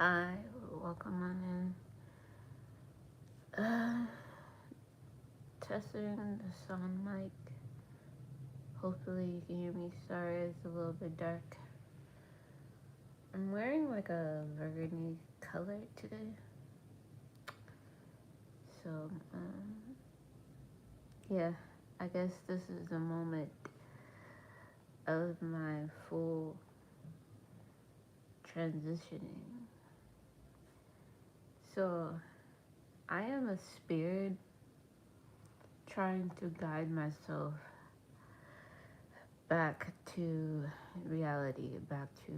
Hi, welcome on in. Testing the sound mic. Hopefully you can hear me. Sorry, it's a little bit dark. I'm wearing like a burgundy color today. So, yeah, I guess this is the moment of my full transitioning. So, I am a spirit trying to guide myself back to reality, back to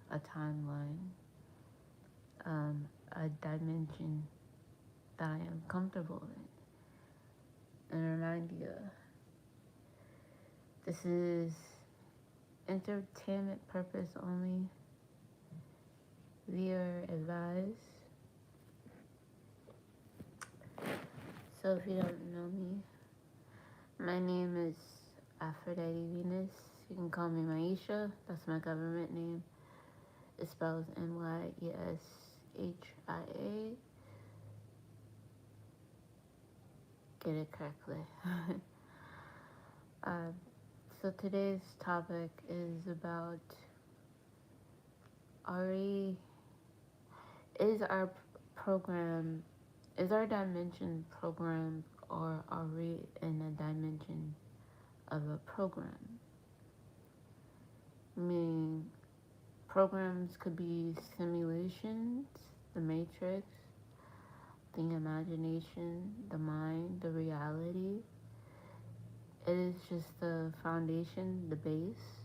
a timeline, a dimension that I am comfortable in. And remind you, this is entertainment purpose only. Viewer advised. So if you don't know me, my name is Aphrodite Venus. You can call me Maisha. That's my government name. It spells Myeshia. Get it correctly. So today's topic is about is our program, is our dimension programmed, or are we in a dimension of a program? Meaning, programs could be simulations, the matrix, the imagination, the mind, the reality. It is just the foundation, the base.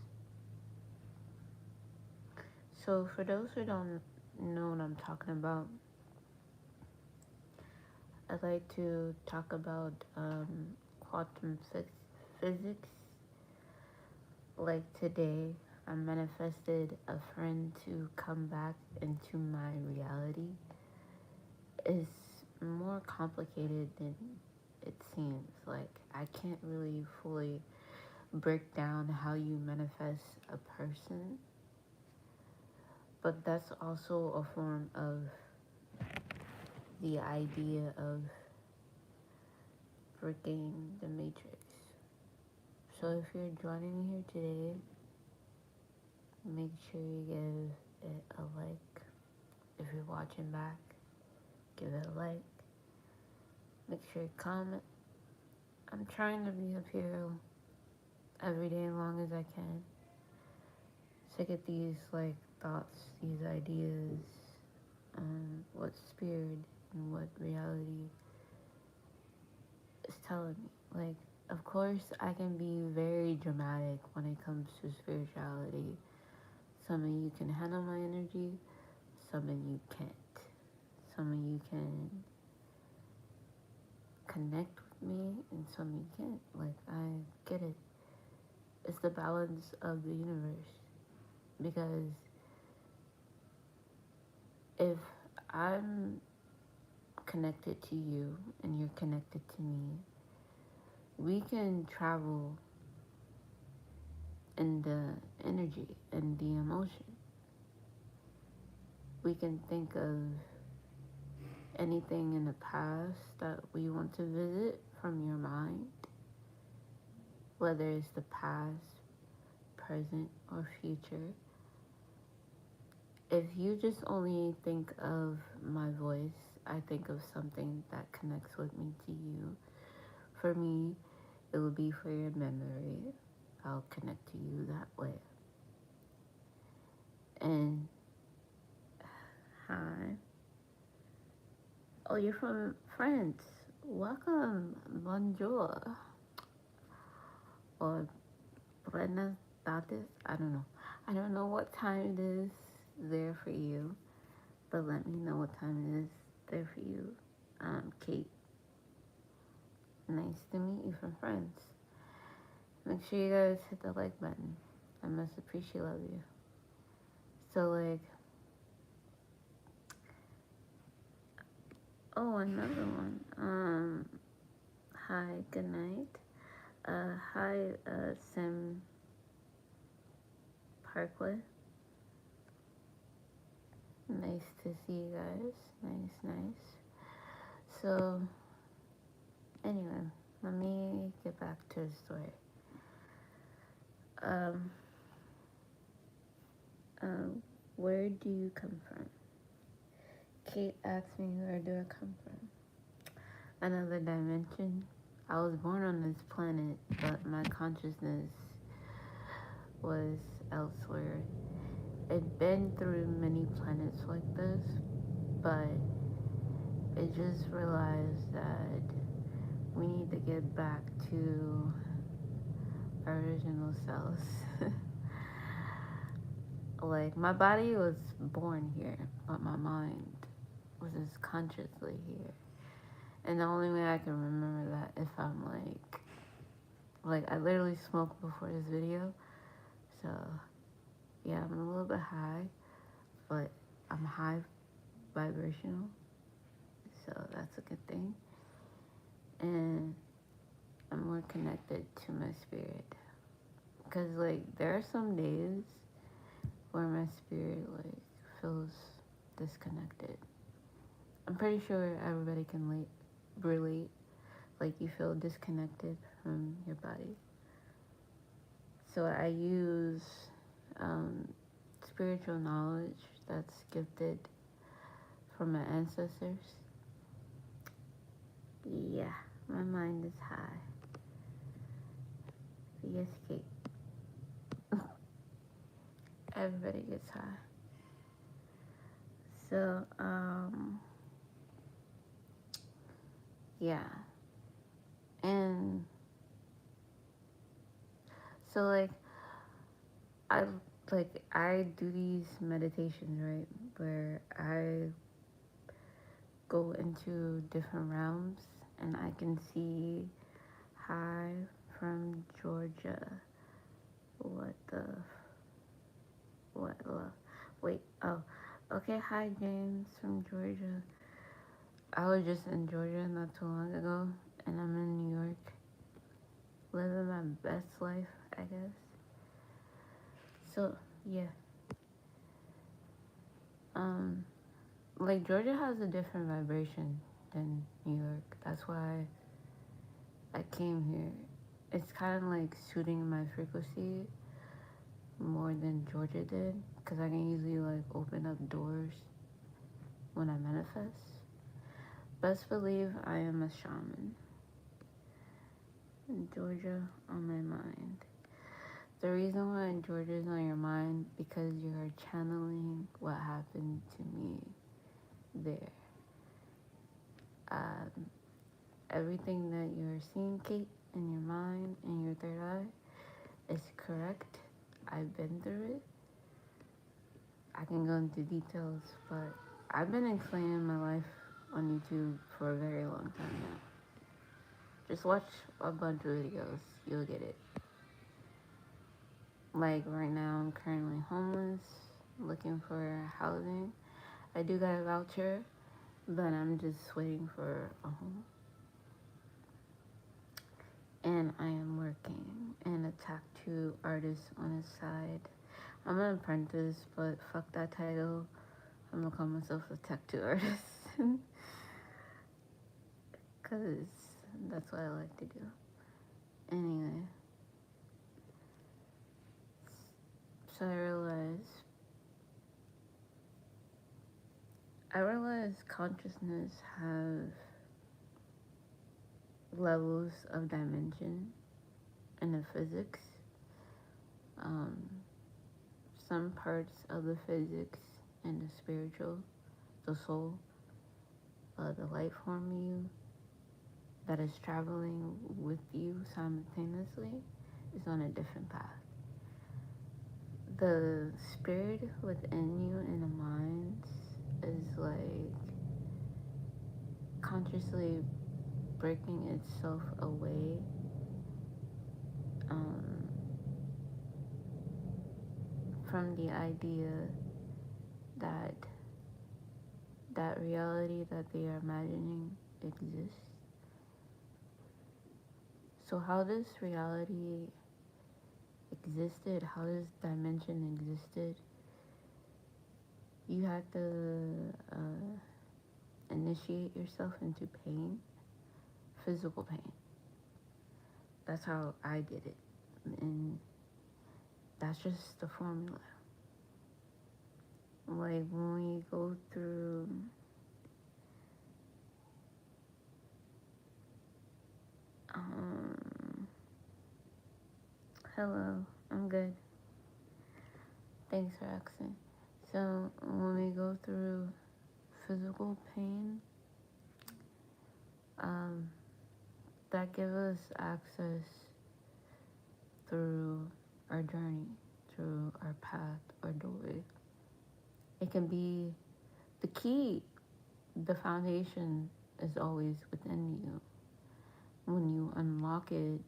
So for those who don't know what I'm talking about, I'd like to talk about quantum physics. Like today, I manifested a friend to come back into my reality. It's more complicated than it seems. Like, I can't really fully break down how you manifest a person, but that's also a form of the idea of breaking the matrix. So if you're joining me here today, make sure you give it a like. If you're watching back, give it a like. Make sure you comment. I'm trying to be up here every day as long as I can. So I get these thoughts, these ideas, what's spirit and what reality is telling me. Of course, I can be very dramatic when it comes to spirituality. Some of you can handle my energy, some of you can't. Some of you can connect with me, and some of you can't. I get it. It's the balance of the universe. Because if I'm connected to you and you're connected to me, we can travel in the energy and the emotion. We can think of anything in the past that we want to visit from your mind, whether it's the past, present, or future. If you just only think of my voice, I think of something that connects with me to you. For me, it will be for your memory. I'll connect to you that way. And hi. Oh, you're from France. Welcome. Bonjour. Or buenas tardes. I don't know. I don't know what time it is there for you, but let me know what time it is there for you. Kate. Nice to meet you from France. Make sure you guys hit the like button. I must appreciate love you. So oh, another one. Hi, good night. Hi, Sim Parkway. Nice to see you guys. Nice. So, anyway, let me get back to the story. Um, where do you come from? Kate asked me, where do I come from? Another dimension. I was born on this planet, but my consciousness was elsewhere. I'd been through many planets like this, but I just realized that we need to get back to our original selves. Like, my body was born here, but my mind was just consciously here. And the only way I can remember that if I'm like I literally smoked before this video, so yeah, I'm a little bit high, but I'm high vibrational, so that's a good thing. And I'm more connected to my spirit, because like there are some days where my spirit like feels disconnected. I'm pretty sure everybody can relate, like you feel disconnected from your body. So I use spiritual knowledge that's gifted from my ancestors. Yeah, my mind is high. Yes, Kate. Everybody gets high. So, yeah. And so I do these meditations, right, where I go into different realms and I can see hi from Georgia. What love? Wait, oh, okay, hi James from Georgia. I was just in Georgia not too long ago, and I'm in New York, living my best life, I guess. So, yeah. Like Georgia has a different vibration than New York. That's why I came here. It's kind of like suiting my frequency more than Georgia did, because I can usually like open up doors when I manifest. Best believe I am a shaman. Georgia on my mind. The reason why Georgia is on your mind, because you are channeling what happened to me there. Everything that you're seeing, Kate, in your mind, in your third eye, is correct. I've been through it. I can go into details, but I've been explaining my life on YouTube for a very long time now. Just watch a bunch of videos, you'll get it. Like right now, I'm currently homeless, looking for housing. I do got a voucher, but I'm just waiting for a home. And I am working and a tattoo artist on the side. I'm an apprentice, but fuck that title. I'm gonna call myself a tattoo artist. Because that's what I like to do. Anyway. So I realized consciousness has levels of dimension in the physics. Some parts of the physics and the spiritual, the soul, the life form you that is traveling with you simultaneously is on a different path. The spirit within you in the mind is like consciously breaking itself away from the idea that that reality that they are imagining exists. So how this reality existed, how this dimension existed, you have to initiate yourself into pain, physical pain. That's how I did it. And that's just the formula. Like when we go through hello, I'm good. Thanks for asking. So when we go through physical pain, that gives us access through our journey, through our path or doorway. It can be the key, the foundation is always within you. When you unlock it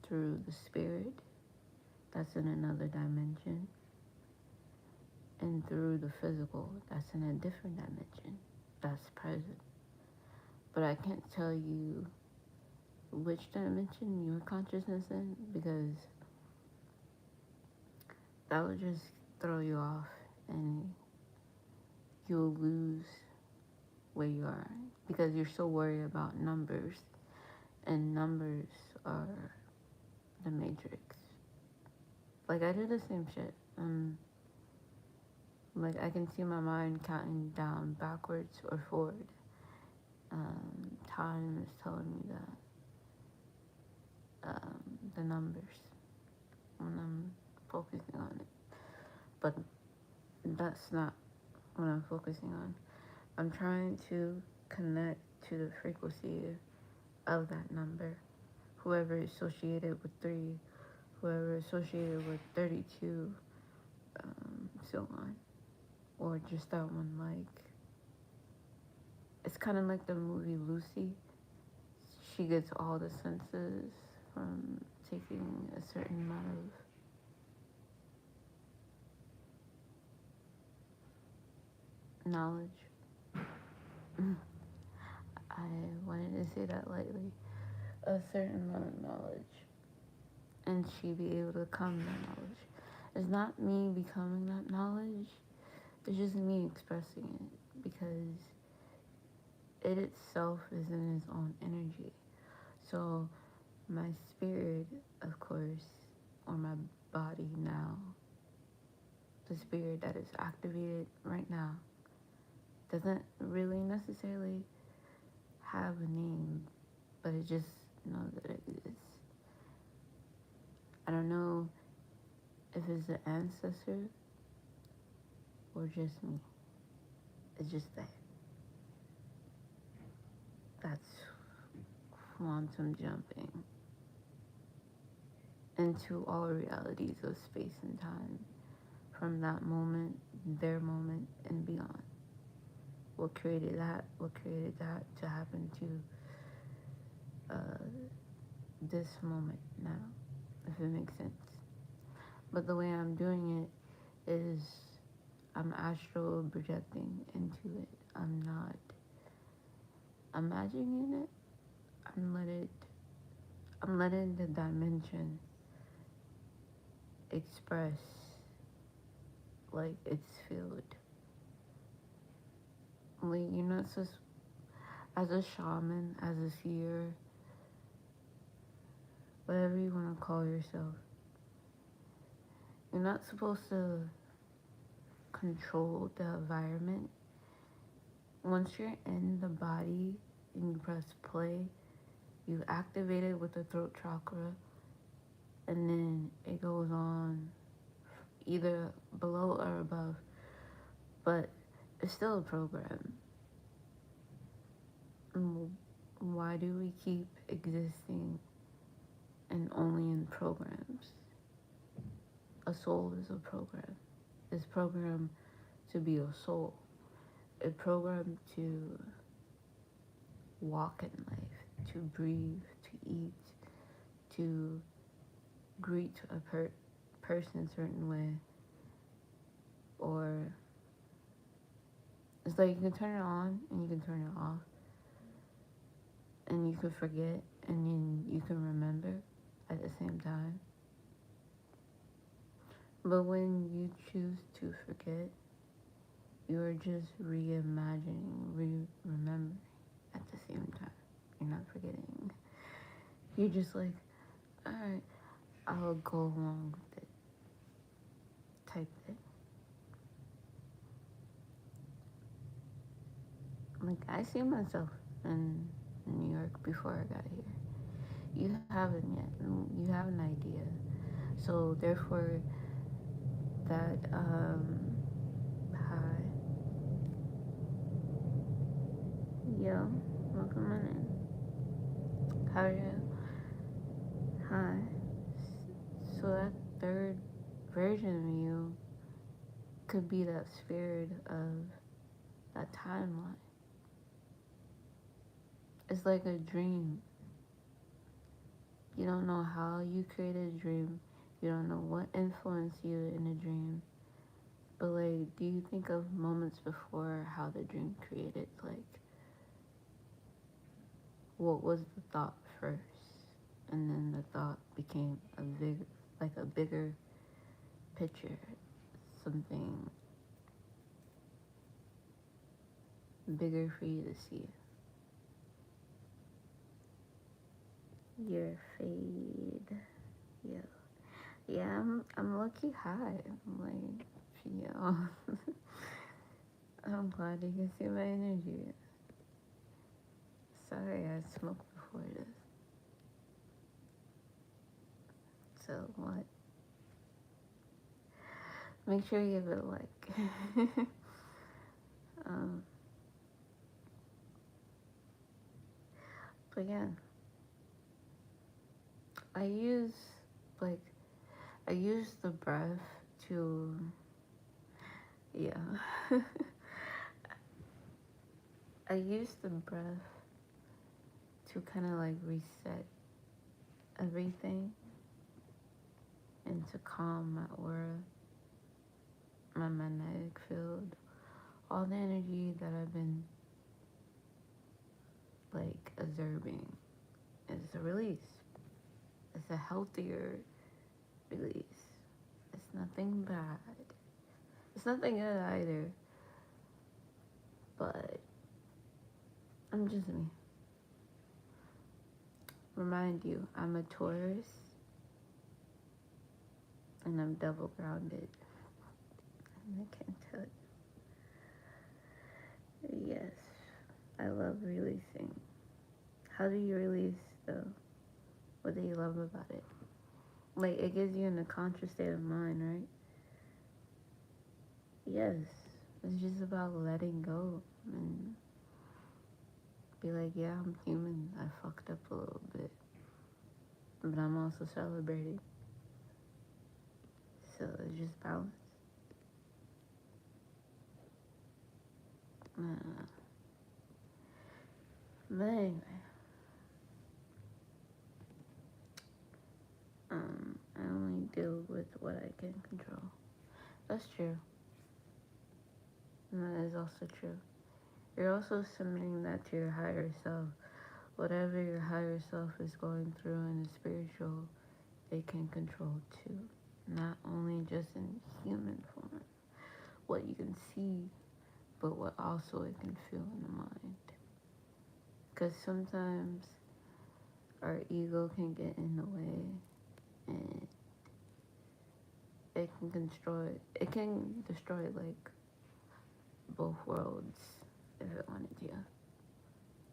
through the spirit, that's in another dimension. And through the physical, that's in a different dimension. That's present. But I can't tell you which dimension your consciousness in, because that would just throw you off and you'll lose where you are, because you're so worried about numbers, and numbers are the matrix. Like I do the same shit. Like I can see my mind counting down backwards or forward. Time is telling me that the numbers when I'm focusing on it, but that's not what I'm focusing on. I'm trying to connect to the frequency of that number. Whoever is associated with 3, whoever is associated with 32, so on. Or just that one, like, it's kind of like the movie Lucy. She gets all the senses from taking a certain amount of knowledge. I wanted to say that lightly. A certain amount of knowledge. And she be able to become that knowledge. It's not me becoming that knowledge. It's just me expressing it, because it itself is in its own energy. So my spirit, of course, or my body now, the spirit that is activated right now, doesn't really necessarily have a name, but it just knows that it exists. I don't know if it's an ancestor or just me. It's just that. That's quantum jumping into all realities of space and time, from that moment, their moment, and beyond. What created that to happen to this moment now, if it makes sense. But the way I'm doing it is I'm astral projecting into it. I'm not imagining it. I'm letting the dimension express like it's filled. Like you're not supposed, as a shaman, as a seer, whatever you want to call yourself, you're not supposed to control the environment. Once you're in the body and you press play, you activate it with the throat chakra, and then it goes on either below or above, but it's still a program. Why do we keep existing and only in programs? A soul is a program. It's programmed to be a soul. It's programmed to walk in life, to breathe, to eat, to greet a person a certain way. Or it's like you can turn it on and you can turn it off. And you can forget and you can remember at the same time. But when you choose to forget, You're just reimagining, remembering at the same time. You're not forgetting. You're just like, alright, I'll go along with it type thing. Like, I see myself in New York before I got here. You haven't yet. You have an idea. So, therefore, that, hi. Yo, welcome in. How are you? Hi. So, that third version of you could be that spirit of that timeline. It's like a dream. You don't know how you created a dream. You don't know what influenced you in a dream. But like, do you think of moments before how the dream created? Like, what was the thought first? And then the thought became a bigger picture. Something bigger for you to see. Your fade. Yeah. Yeah, I'm lucky high. I'm like, yo. I'm glad you can see my energy. Sorry, I smoked before this. So what? Make sure you give it a like. um, but yeah, I use like I use the breath to yeah. I use the breath to kind of like reset everything and to calm my aura, my magnetic field, all the energy that I've been like observing is a release. It's a healthier release. It's nothing bad. It's nothing good either. But I'm just me. Remind you, I'm a Taurus and I'm double grounded. And I can't tell you. Yes, I love releasing. How do you release though? What do you love about it? Like, it gives you in a conscious state of mind, right? Yes, it's just about letting go and be like, yeah, I'm human. I fucked up a little bit. But I'm also celebrating. So it's just balance. But anyway, I only deal with what I can control. That's true. And that is also true. You're also submitting that to your higher self. Whatever your higher self is going through in the spiritual, they can control too. Not only just in human form, what you can see, but what also it can feel in the mind. Because sometimes our ego can get in the way and it can destroy like both worlds if it wanted to.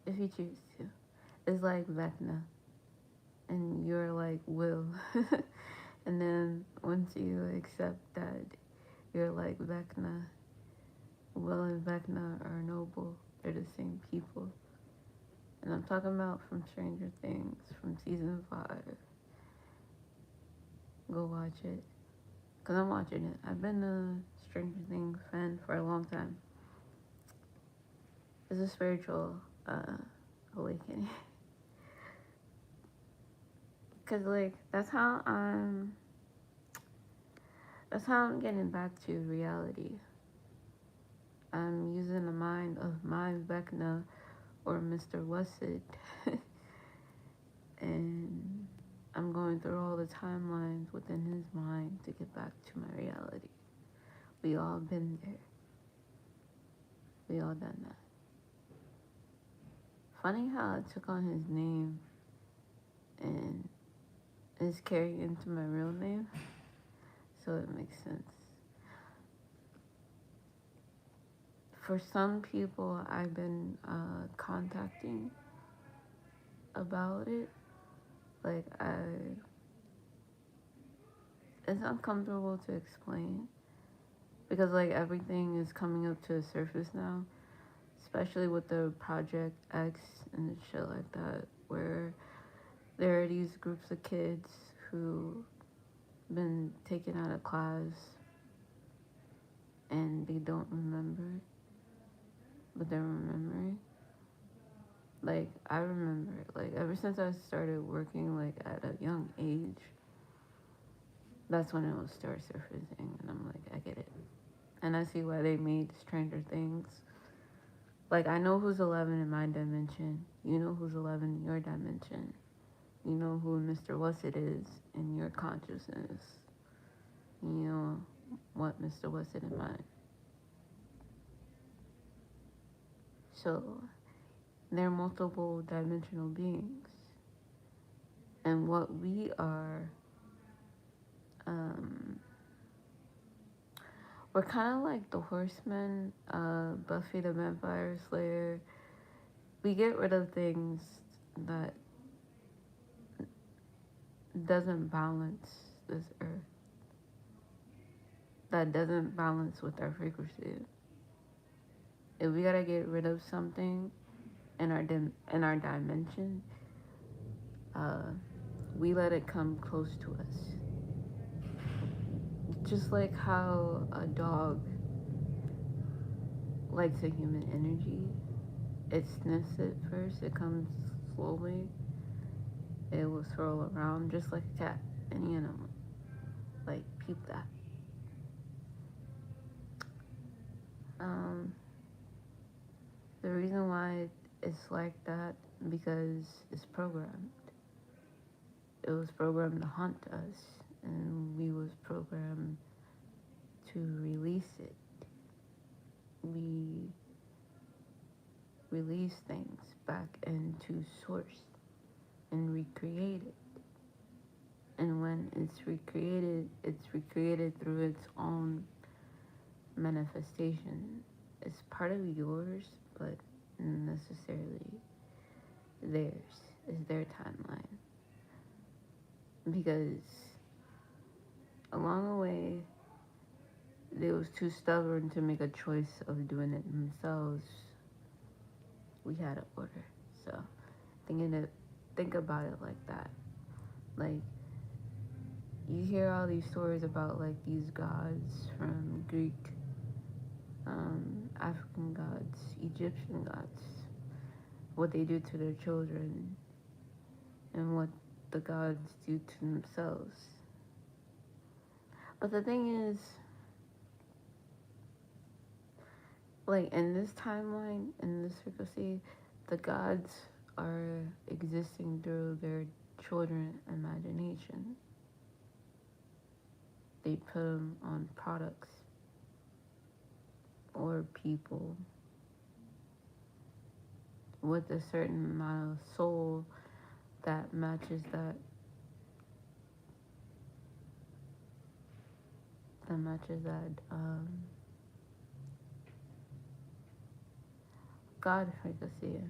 If you choose to. It's like Vecna and you're like will. And then once you accept that you're like Vecna, Will and Vecna are noble. They're the same people. And I'm talking about from Stranger Things, from season 5. Go watch it. Because I'm watching it. I've been a Stranger Things fan for a long time. It's a spiritual awakening. Because, like, that's how I'm getting back to reality. I'm using the mind of my Vecna or Mr. Wessid. And I'm going through all the timelines within his mind to get back to my reality. We all been there. We all done that. Funny how I took on his name and it's carried into my real name, so it makes sense. For some people I've been contacting about it, like it's uncomfortable to explain because like everything is coming up to the surface now, especially with the Project X and shit like that, where there are these groups of kids who been taken out of class and they don't remember, but they're remembering. Like I remember, like ever since I started working like at a young age, that's when it will start surfacing, and I'm like, I get it, and I see why they made Stranger Things. Like I know who's 11 in my dimension. You know who's 11 in your dimension. You know who Mr. Wussit is in your consciousness. You know what Mr. Wussit in mine. So they're multiple dimensional beings. And what we are, we're kind of like the Horsemen, Buffy the Vampire Slayer. We get rid of things that doesn't balance this earth, that doesn't balance with our frequency. If we gotta get rid of something in our dimension, we let it come close to us. Just like how a dog likes a human energy, it sniffs it first, it comes slowly, it will swirl around just like a cat, any animal. Like, peep that. The reason why it's like that, because it's programmed. It was programmed to hunt us, and we was programmed to release it. We release things back into source and recreate it. And when it's recreated through its own manifestation. It's part of yours, but not necessarily theirs. It's their timeline. Because along the way, they was too stubborn to make a choice of doing it themselves. We had an order. So think about it like that. Like, you hear all these stories about like these gods from Greek, African gods, Egyptian gods, what they do to their children, and what the gods do to themselves. But the thing is, like in this timeline, in this frequency, the gods are existing through their children's imagination. They put them on products or people with a certain amount of soul that matches that God frequency.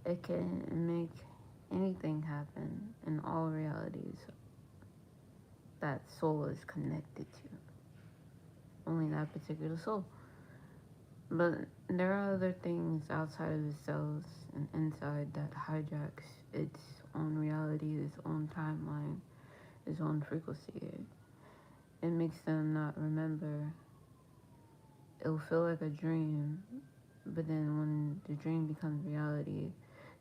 It can make anything happen in all realities that soul is connected to. Only that particular soul. But there are other things outside of itself and inside that hijacks its own reality, its own timeline, its own frequency. It makes them not remember. It'll feel like a dream, but then when the dream becomes reality,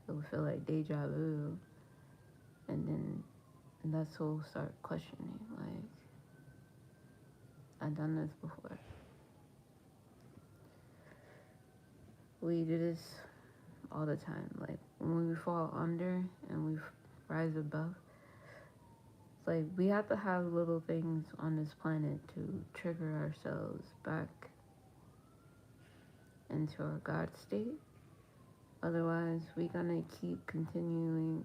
it'll feel like deja vu. And then that soul start questioning, like, I've done this before. We do this all the time. Like, when we fall under and we rise above, it's like we have to have little things on this planet to trigger ourselves back into our God state. Otherwise, we're gonna keep continuing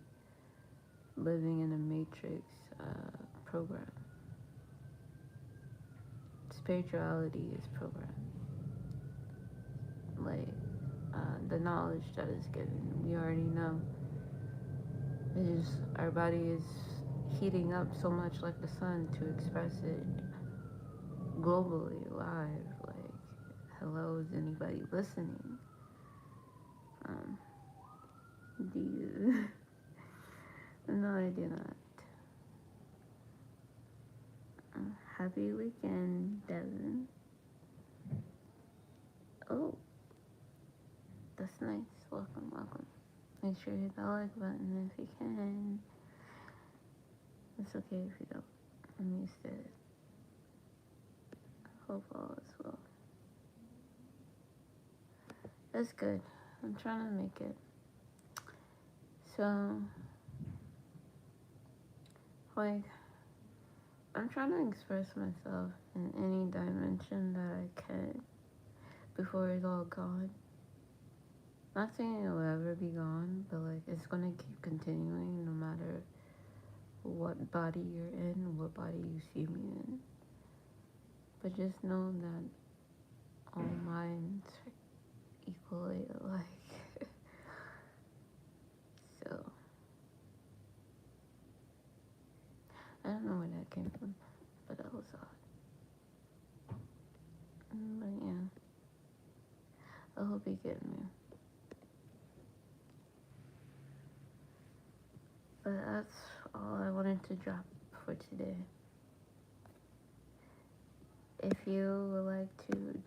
living in a matrix program. Spirituality is programmed. Like the knowledge that is given, we already know. It's just our body is heating up so much like the sun to express it globally, live. Like, hello, is anybody listening? Do you? No, I do not. Happy weekend, Devin. Oh, that's nice. Welcome, welcome. Make sure you hit that like button if you can. It's okay if you don't. I'm used to it. Hope all is well. That's good. I'm trying to make it. So, like, I'm trying to express myself in any dimension that I can before it's all gone. Not saying it'll ever be gone, but like it's gonna keep continuing no matter what body you're in, what body you see me in. But just know that all minds are equally alike. So I don't know where that came from, but that was odd. But yeah, I hope you get me. But that's all I wanted to drop for today. If you would like to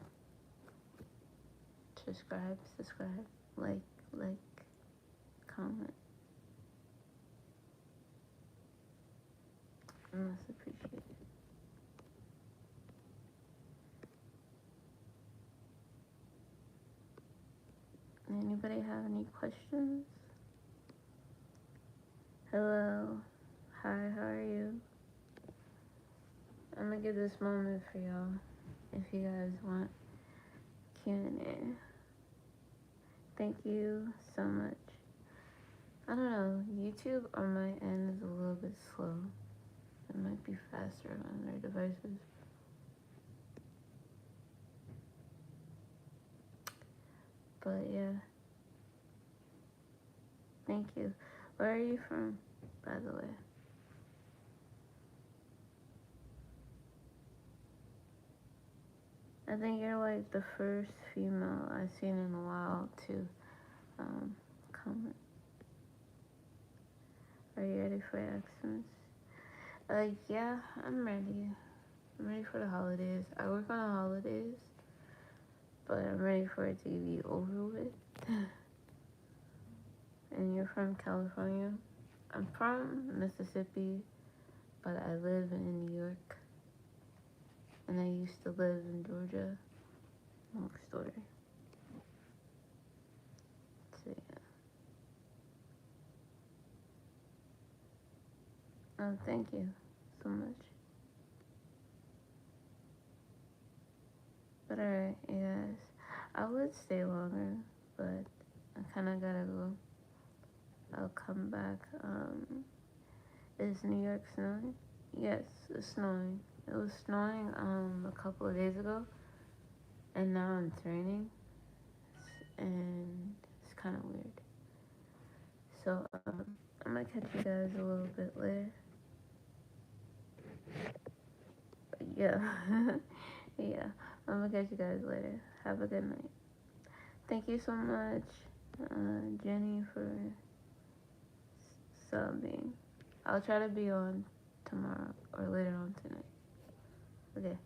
subscribe, like, comment. I must appreciate it. Anybody have any questions? Hello. Hi, how are you? I'm gonna give this moment for y'all if you guys want Q&A. Thank you so much. I don't know, YouTube on my end is a little bit slow. It might be faster on their devices. But yeah. Thank you. Where are you from, by the way? I think you're like the first female I've seen in a while to comment. Are you ready for Xmas? Yeah, I'm ready. I'm ready for the holidays. I work on the holidays, but I'm ready for it to be over with. And you're from California? I'm from Mississippi, but I live in New York. And I used to live in Georgia. Long story. So yeah. Oh, thank you so much. But alright, you guys. I would stay longer, but I kinda gotta go. I'll come back. Is New York snowing? Yes, it's snowing. It was snowing a couple of days ago, and now it's raining, and it's kind of weird. So I'm gonna catch you guys a little bit later. Yeah, yeah. I'm gonna catch you guys later. Have a good night. Thank you so much, Jenny, for subbing. I'll try to be on tomorrow or later on tonight. Okay.